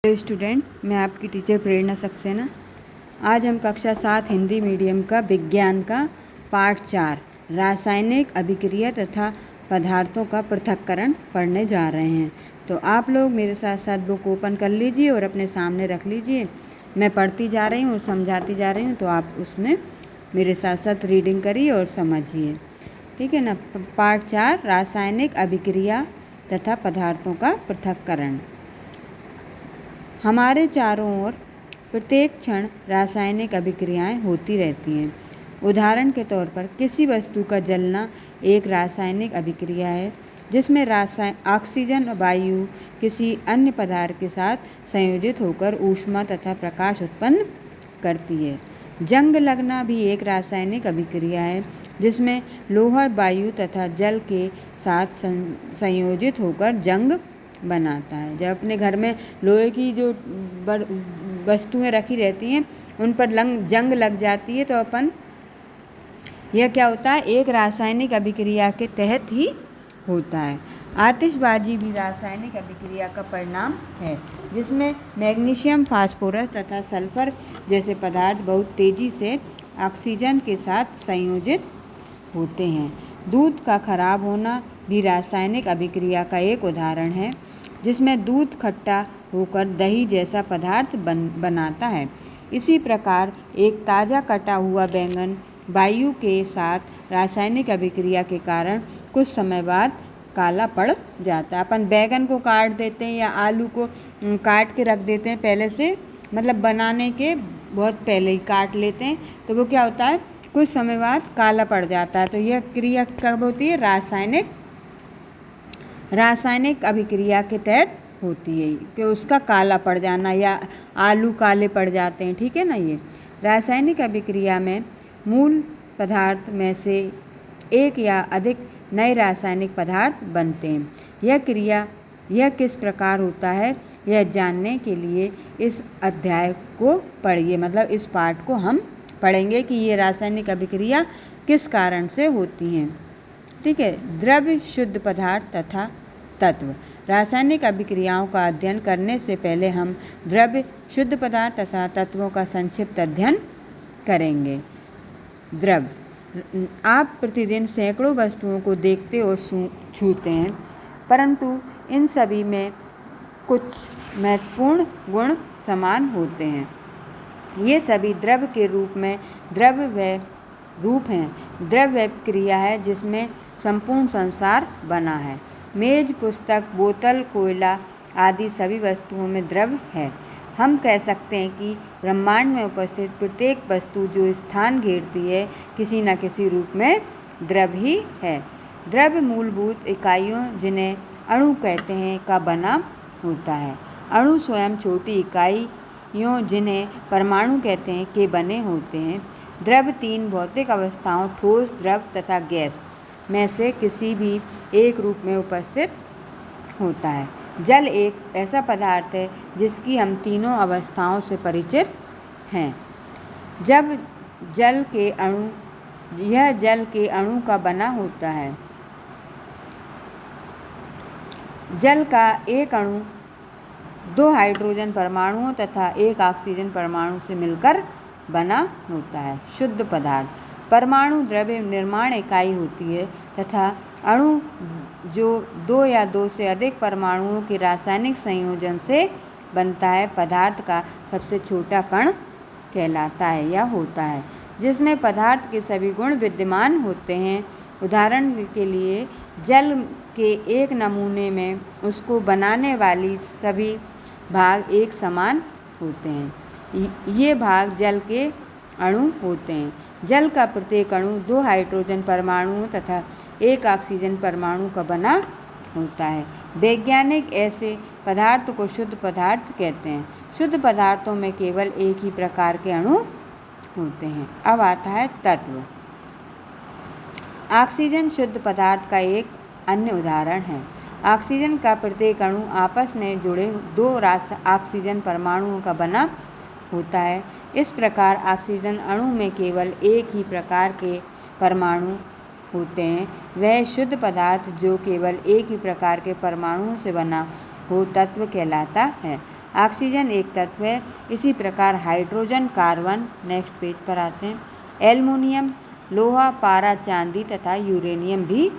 Hello student, मैं आपकी teacher प्रेरणा सक्सेना। आज हम कक्षा 7 हिंदी मीडियम का विज्ञान का पाठ 4 रासायनिक अभिक्रिया तथा पदार्थों का पृथक्करण पढ़ने जा रहे हैं। तो आप लोग मेरे साथ साथ बुक ओपन कर लीजिए और अपने सामने रख लीजिए। मैं पढ़ती जा रही हूँ और समझाती जा रही हूँ, तो आप उसमें मेरे साथ साथ रीडिंग करिए और समझिए, ठीक है ना। पाठ 4 रासायनिक अभिक्रिया तथा पदार्थों का पृथक्करण। हमारे चारों ओर प्रत्येक क्षण रासायनिक अभिक्रियाएं होती रहती हैं। उदाहरण के तौर पर किसी वस्तु का जलना एक रासायनिक अभिक्रिया है, जिसमें ऑक्सीजन वायु किसी अन्य पदार्थ के साथ संयोजित होकर ऊष्मा तथा प्रकाश उत्पन्न करती है। जंग लगना भी एक रासायनिक अभिक्रिया है, जिसमें लोहा वायु तथा जल के साथ संयोजित होकर जंग बनाता है। जब अपने घर में लोहे की जो वस्तुएं रखी रहती हैं उन पर जंग लग जाती है, तो अपन यह क्या होता है, एक रासायनिक अभिक्रिया के तहत ही होता है। आतिशबाजी भी रासायनिक अभिक्रिया का परिणाम है, जिसमें मैग्नीशियम, फास्फोरस तथा सल्फर जैसे पदार्थ बहुत तेज़ी से ऑक्सीजन के साथ संयोजित होते हैं। दूध का खराब होना भी रासायनिक अभिक्रिया का एक उदाहरण है, जिसमें दूध खट्टा होकर दही जैसा पदार्थ बनाता है। इसी प्रकार एक ताज़ा कटा हुआ बैंगन वायु के साथ रासायनिक अभिक्रिया के कारण कुछ समय बाद काला पड़ जाता है। अपन बैंगन को काट देते हैं या आलू को काट के रख देते हैं पहले से, मतलब बनाने के बहुत पहले ही काट लेते हैं, तो वो क्या होता है, कुछ समय बाद काला पड़ जाता है। तो यह क्रिया कब होती है, रासायनिक अभिक्रिया के तहत होती है कि उसका काला पड़ जाना या आलू काले पड़ जाते हैं, ठीक है ना। ये रासायनिक अभिक्रिया में मूल पदार्थ में से एक या अधिक नए रासायनिक पदार्थ बनते हैं। यह किस प्रकार होता है, यह जानने के लिए इस अध्याय को पढ़िए, मतलब इस पाठ को हम पढ़ेंगे कि ये रासायनिक अभिक्रिया किस कारण से होती हैं, ठीक है। द्रव्य, शुद्ध पदार्थ तथा तत्व। रासायनिक अभिक्रियाओं का अध्ययन करने से पहले हम द्रव्य, शुद्ध पदार्थ तथा तत्वों का संक्षिप्त अध्ययन करेंगे। द्रव्य, आप प्रतिदिन सैकड़ों वस्तुओं को देखते और छूते हैं, परंतु इन सभी में कुछ महत्वपूर्ण गुण समान होते हैं। ये सभी द्रव्य के रूप हैं। द्रव्य क्रिया है जिसमें संपूर्ण संसार बना है। मेज, पुस्तक, बोतल, कोयला आदि सभी वस्तुओं में द्रव्य है। हम कह सकते हैं कि ब्रह्मांड में उपस्थित प्रत्येक वस्तु जो स्थान घेरती है, किसी न किसी रूप में द्रव्य ही है। द्रव्य मूलभूत इकाइयों, जिन्हें अणु कहते हैं, का बना होता है। अणु स्वयं छोटी इकाइयों, जिन्हें परमाणु कहते हैं, के बने होते हैं। द्रव्य 3 भौतिक अवस्थाओं ठोस, द्रव तथा गैस में से किसी भी एक रूप में उपस्थित होता है। जल एक ऐसा पदार्थ है जिसकी हम तीनों अवस्थाओं से परिचित हैं। यह जल के अणु का बना होता है। जल का एक अणु 2 हाइड्रोजन परमाणुओं तथा 1 ऑक्सीजन परमाणु से मिलकर बना होता है। शुद्ध पदार्थ, परमाणु द्रव्य निर्माण इकाई होती है तथा अणु जो 2 या 2 से अधिक परमाणुओं के रासायनिक संयोजन से बनता है, पदार्थ का सबसे छोटा कण कहलाता है या होता है, जिसमें पदार्थ के सभी गुण विद्यमान होते हैं। उदाहरण के लिए जल के एक नमूने में उसको बनाने वाली सभी भाग एक समान होते हैं। ये भाग जल के अणु होते हैं। जल का प्रत्येक अणु 2 हाइड्रोजन परमाणुओं तथा 1 ऑक्सीजन परमाणु का बना होता है। वैज्ञानिक ऐसे पदार्थ को शुद्ध पदार्थ कहते हैं। शुद्ध पदार्थों में केवल एक ही प्रकार के अणु होते हैं। अब आता है तत्व। ऑक्सीजन शुद्ध पदार्थ का एक अन्य उदाहरण है। ऑक्सीजन का प्रत्येक अणु आपस में जुड़े 2 ऑक्सीजन परमाणुओं का बना होता है। इस प्रकार ऑक्सीजन अणु में केवल एक ही प्रकार के परमाणु होते हैं। वह शुद्ध पदार्थ जो केवल एक ही प्रकार के परमाणुओं से बना हो तत्व कहलाता है। ऑक्सीजन एक तत्व है। इसी प्रकार हाइड्रोजन, कार्बन, नेक्स्ट पेज पर आते हैं, एल्युमिनियम, लोहा, पारा, चांदी तथा यूरेनियम भी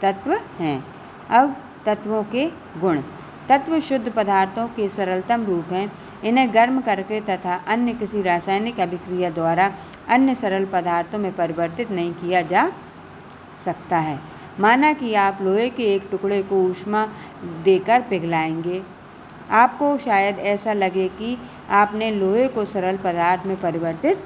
तत्व हैं। अब तत्वों के गुण। तत्व शुद्ध पदार्थों के सरलतम रूप हैं। इन्हें गर्म करके तथा अन्य किसी रासायनिक अभिक्रिया द्वारा अन्य सरल पदार्थों में परिवर्तित नहीं किया जा सकता है। माना कि आप लोहे के एक टुकड़े को ऊष्मा देकर पिघलाएंगे। आपको शायद ऐसा लगे कि आपने लोहे को सरल पदार्थ में परिवर्तित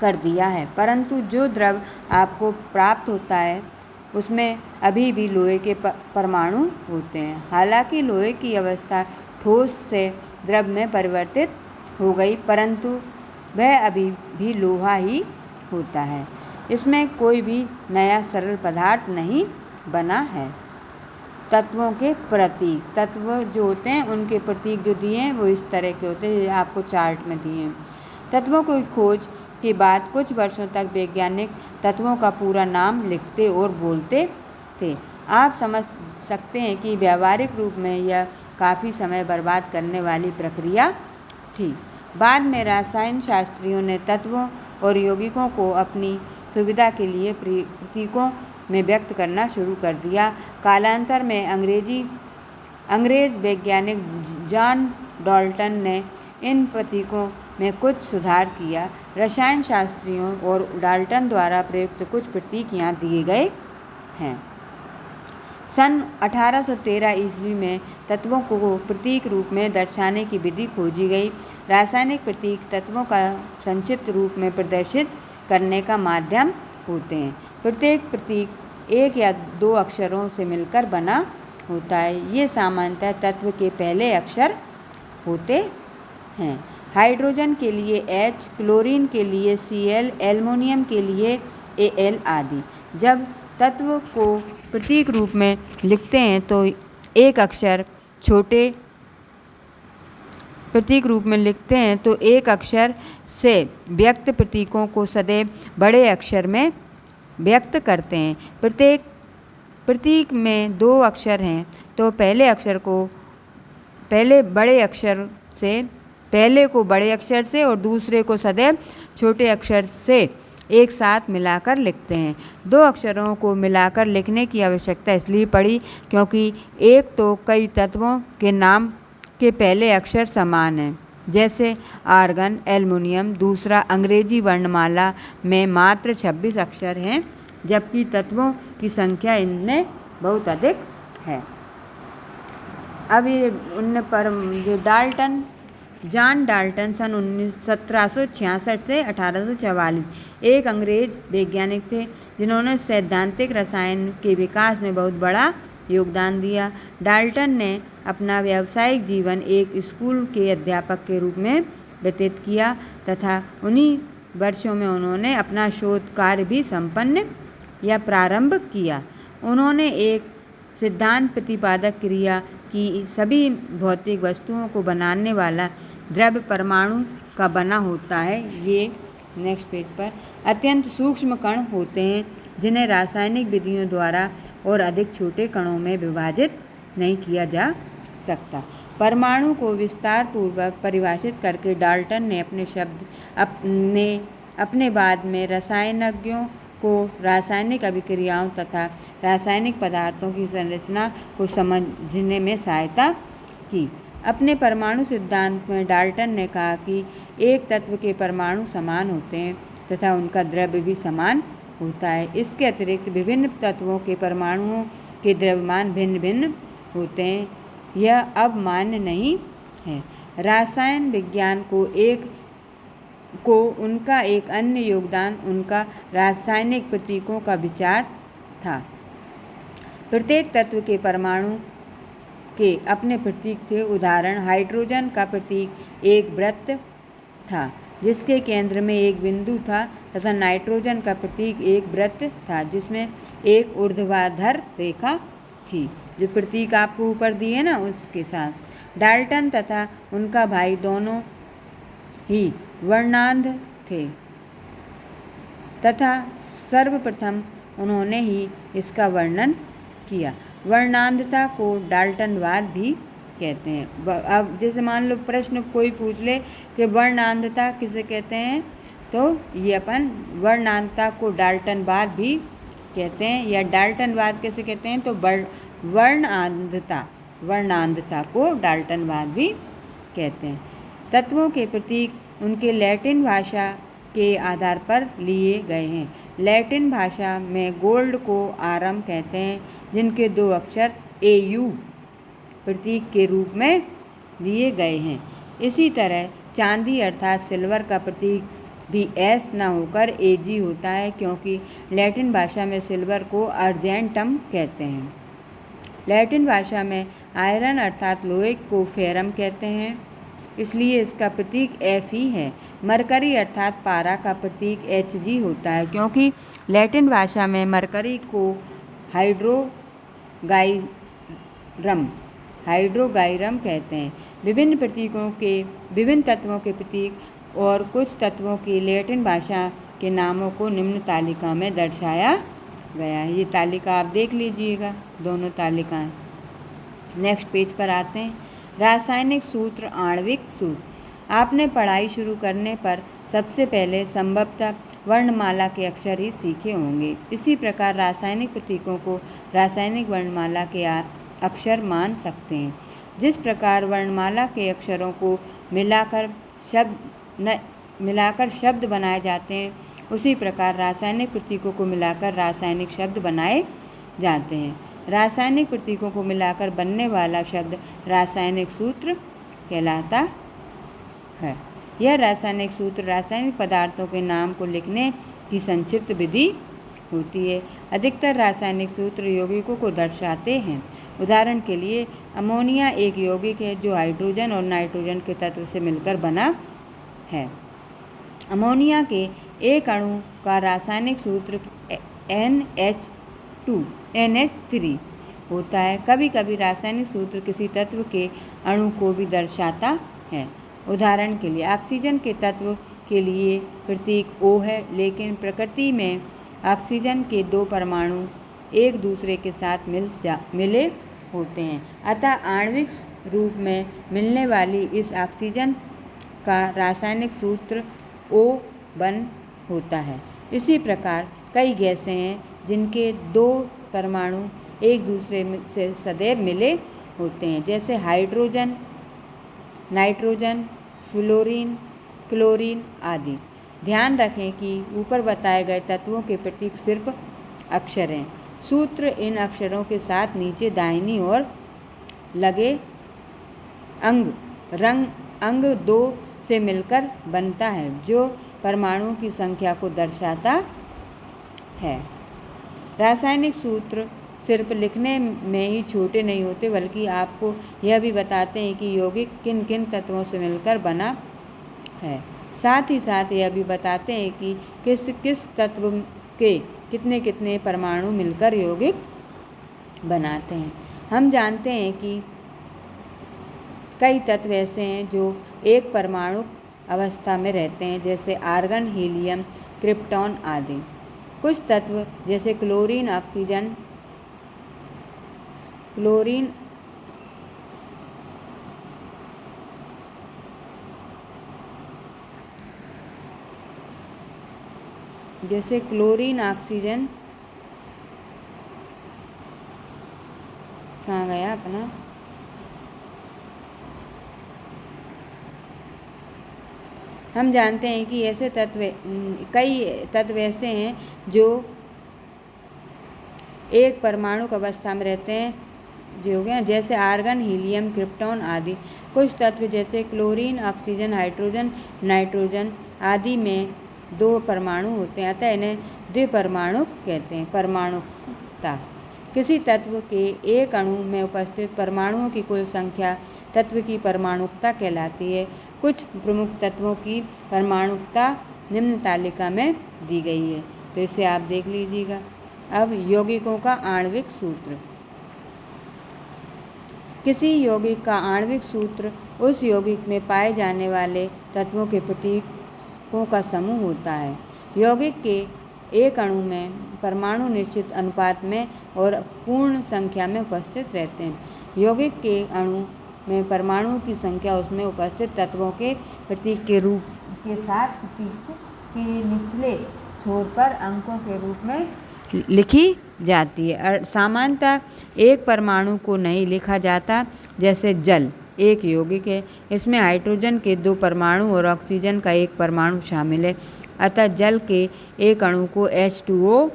कर दिया है, परंतु जो द्रव आपको प्राप्त होता है उसमें अभी भी लोहे के परमाणु होते हैं। हालांकि लोहे की अवस्था ठोस से द्रव में परिवर्तित हो गई, परंतु वह अभी भी लोहा ही होता है। इसमें कोई भी नया सरल पदार्थ नहीं बना है। तत्वों के प्रतीक। तत्व जो होते हैं उनके प्रतीक जो दिए हैं वो इस तरह के होते हैं, आपको चार्ट में दिए हैं। तत्वों की खोज के बाद कुछ वर्षों तक वैज्ञानिक तत्वों का पूरा नाम लिखते और बोलते थे। आप समझ सकते हैं कि व्यावहारिक रूप में यह काफ़ी समय बर्बाद करने वाली प्रक्रिया थी। बाद में रसायन शास्त्रियों ने तत्वों और यौगिकों को अपनी सुविधा के लिए प्रतीकों में व्यक्त करना शुरू कर दिया। कालांतर में अंग्रेज वैज्ञानिक जॉन डाल्टन ने इन प्रतीकों में कुछ सुधार किया। रसायन शास्त्रियों और डाल्टन द्वारा प्रयुक्त कुछ प्रतीक यहाँ दिए गए हैं। सन 1813 ईस्वी में तत्वों को प्रतीक रूप में दर्शाने की विधि खोजी गई। रासायनिक प्रतीक तत्वों का संक्षिप्त रूप में प्रदर्शित करने का माध्यम होते हैं। प्रत्येक प्रतीक एक या दो अक्षरों से मिलकर बना होता है। ये सामान्यतः तत्व के पहले अक्षर होते हैं। हाइड्रोजन के लिए H, क्लोरीन के लिए Cl, एल्युमिनियम के लिए Al आदि। जब तत्व को प्रतीक रूप में लिखते हैं तो एक अक्षर से व्यक्त प्रतीकों को सदैव बड़े अक्षर में व्यक्त करते हैं। प्रत्येक प्रतीक में दो अक्षर हैं तो पहले को बड़े अक्षर से और दूसरे को सदैव छोटे अक्षर से एक साथ मिलाकर लिखते हैं। दो अक्षरों को मिलाकर लिखने की आवश्यकता इसलिए पड़ी क्योंकि एक तो कई तत्वों के नाम के पहले अक्षर समान हैं, जैसे आर्गन, एल्युमिनियम। दूसरा, अंग्रेजी वर्णमाला में मात्र 26 अक्षर हैं, जबकि तत्वों की संख्या इनमें बहुत अधिक है। अब ये जॉन डाल्टन सन 1766 से 1844 एक अंग्रेज वैज्ञानिक थे जिन्होंने सैद्धांतिक रसायन के विकास में बहुत बड़ा योगदान दिया। डाल्टन ने अपना व्यावसायिक जीवन एक स्कूल के अध्यापक के रूप में व्यतीत किया तथा उन्हीं वर्षों में उन्होंने अपना शोध कार्य भी प्रारंभ किया। उन्होंने एक सिद्धांत प्रतिपादक क्रिया कि सभी भौतिक वस्तुओं को बनाने वाला द्रव्य परमाणु का बना होता है। ये नेक्स्ट पेज पर अत्यंत सूक्ष्म कण होते हैं जिन्हें रासायनिक विधियों द्वारा और अधिक छोटे कणों में विभाजित नहीं किया जा सकता। परमाणु को विस्तार पूर्वक परिभाषित करके डाल्टन ने अपने बाद में रसायनज्ञों को रासायनिक अभिक्रियाओं तथा रासायनिक पदार्थों की संरचना को समझने में सहायता की। अपने परमाणु सिद्धांत में डाल्टन ने कहा कि एक तत्व के परमाणु समान होते हैं तथा उनका द्रव्य भी समान होता है। इसके अतिरिक्त विभिन्न तत्वों के परमाणुओं के द्रव्यमान भिन्न भिन्न होते हैं। यह अब मान्य नहीं है। रसायन विज्ञान को उनका एक अन्य योगदान उनका रासायनिक प्रतीकों का विचार था। प्रत्येक तत्व के परमाणु के अपने प्रतीक थे। उदाहरण, हाइड्रोजन का प्रतीक एक वृत्त था जिसके केंद्र में एक बिंदु था तथा नाइट्रोजन का प्रतीक एक वृत्त था जिसमें एक ऊर्ध्वाधर रेखा थी। जो प्रतीक आपको ऊपर दिए ना उसके साथ। डाल्टन तथा उनका भाई दोनों ही वर्णांध थे तथा सर्वप्रथम उन्होंने ही इसका वर्णन किया। वर्णांधता को डाल्टनवाद भी कहते हैं। अब जैसे मान लो प्रश्न कोई पूछ ले कि वर्णांधता किसे कहते हैं, तो ये अपन वर्णांधता को डाल्टनवाद भी कहते हैं, या डाल्टनवाद कैसे कहते हैं, तो वर्णांधता को डाल्टनवाद भी कहते हैं। तत्वों के प्रतीक उनके लैटिन भाषा के आधार पर लिए गए हैं। लैटिन भाषा में गोल्ड को आरम कहते हैं, जिनके 2 अक्षर AU प्रतीक के रूप में लिए गए हैं। इसी तरह चांदी अर्थात सिल्वर का प्रतीक भी S न होकर AG होता है, क्योंकि लैटिन भाषा में सिल्वर को अर्जेंटम कहते हैं। लैटिन भाषा में आयरन अर्थात लोहे को फेरम कहते हैं, इसलिए इसका प्रतीक Fe है। मरकरी अर्थात पारा का प्रतीक Hg होता है, क्योंकि लैटिन भाषा में मरकरी को हाइड्रोगाइरम कहते हैं। विभिन्न तत्वों के प्रतीक और कुछ तत्वों की लैटिन भाषा के नामों को निम्न तालिका में दर्शाया गया है। ये तालिका आप देख लीजिएगा, दोनों तालिकाएं। नेक्स्ट पेज पर आते हैं। रासायनिक सूत्र, आणविक सूत्र। आपने पढ़ाई शुरू करने पर सबसे पहले संभवतः वर्णमाला के अक्षर ही सीखे होंगे। इसी प्रकार रासायनिक प्रतीकों को रासायनिक वर्णमाला के अक्षर मान सकते हैं। जिस प्रकार वर्णमाला के अक्षरों को मिलाकर शब्द बनाए जाते हैं, उसी प्रकार रासायनिक प्रतीकों को मिलाकर रासायनिक शब्द बनाए जाते हैं। रासायनिक प्रतीकों को मिलाकर बनने वाला शब्द रासायनिक सूत्र कहलाता है। यह रासायनिक सूत्र रासायनिक पदार्थों के नाम को लिखने की संक्षिप्त विधि होती है। अधिकतर रासायनिक सूत्र यौगिकों को दर्शाते हैं। उदाहरण के लिए अमोनिया एक यौगिक है जो हाइड्रोजन और नाइट्रोजन के तत्व से मिलकर बना है। अमोनिया के एक अणु का रासायनिक सूत्र NH3 होता है। कभी कभी रासायनिक सूत्र किसी तत्व के अणु को भी दर्शाता है। उदाहरण के लिए ऑक्सीजन के तत्व के लिए प्रतीक O है, लेकिन प्रकृति में ऑक्सीजन के 2 परमाणु एक दूसरे के साथ मिले होते हैं, अतः आणविक रूप में मिलने वाली इस ऑक्सीजन का रासायनिक सूत्र O1 होता है। इसी प्रकार कई गैसें हैं जिनके 2 परमाणु एक दूसरे से सदैव मिले होते हैं, जैसे हाइड्रोजन, नाइट्रोजन, फ्लोरीन, क्लोरीन आदि। ध्यान रखें कि ऊपर बताए गए तत्वों के प्रतीक सिर्फ अक्षर हैं। सूत्र इन अक्षरों के साथ नीचे दाहिनी ओर लगे अंग 2 से मिलकर बनता है, जो परमाणुओं की संख्या को दर्शाता है। रासायनिक सूत्र सिर्फ लिखने में ही छोटे नहीं होते, बल्कि आपको यह भी बताते हैं कि यौगिक किन किन तत्वों से मिलकर बना है। साथ ही साथ यह भी बताते हैं कि किस किस तत्व के कितने कितने परमाणु मिलकर यौगिक बनाते हैं। हम जानते हैं कि कई तत्व ऐसे हैं जो एक परमाणु अवस्था में रहते हैं, जैसे आर्गन, हीलियम, क्रिप्टॉन आदि। कुछ तत्व जैसे क्लोरीन, ऑक्सीजन, क्लोरीन, ऑक्सीजन कहाँ गया अपना, हम जानते हैं कि कई तत्व ऐसे हैं जो एक परमाणुक अवस्था में रहते हैं, जो हो गया, जैसे आर्गन, हीलियम, क्रिप्टॉन आदि। कुछ तत्व जैसे क्लोरीन, ऑक्सीजन, हाइड्रोजन, नाइट्रोजन आदि में 2 परमाणु होते हैं, अतः इन्हें द्विपरमाणुक कहते हैं। परमाणुकता किसी तत्व के एक अणु में उपस्थित परमाणुओं की कुल संख्या तत्व की परमाणुकता कहलाती है। कुछ प्रमुख तत्वों की परमाणुकता निम्न तालिका में दी गई है, तो इसे आप देख लीजिएगा। अब यौगिकों का आणविक सूत्र। किसी यौगिक का आणविक सूत्र उस यौगिक में पाए जाने वाले तत्वों के प्रतीकों का समूह होता है। यौगिक के एक अणु में परमाणु निश्चित अनुपात में और पूर्ण संख्या में उपस्थित रहते हैं। यौगिक के अणु में परमाणुओं की संख्या उसमें उपस्थित तत्वों के प्रतीक के रूप के साथ प्रतीक के निचले छोर पर अंकों के रूप में लिखी जाती है। सामान्यतः एक परमाणु को नहीं लिखा जाता, जैसे जल एक यौगिक है, इसमें हाइड्रोजन के 2 परमाणु और ऑक्सीजन का 1 परमाणु शामिल है, अतः जल के एक अणु को H2O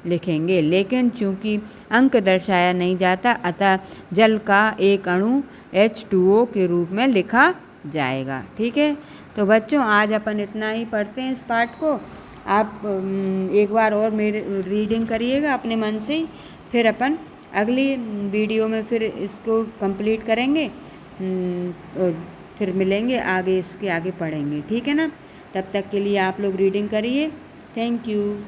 लिखेंगे। लेकिन चूंकि अंक दर्शाया नहीं जाता, अतः जल का एक अणु H2O के रूप में लिखा जाएगा। ठीक है, तो बच्चों आज अपन इतना ही पढ़ते हैं इस पाठ को। आप एक बार और मेरे रीडिंग करिएगा अपने मन से ही, फिर अपन अगली वीडियो में फिर इसको कंप्लीट करेंगे, और फिर मिलेंगे आगे, इसके आगे पढ़ेंगे। ठीक है ना, तब तक के लिए आप लोग रीडिंग करिए। Thank you.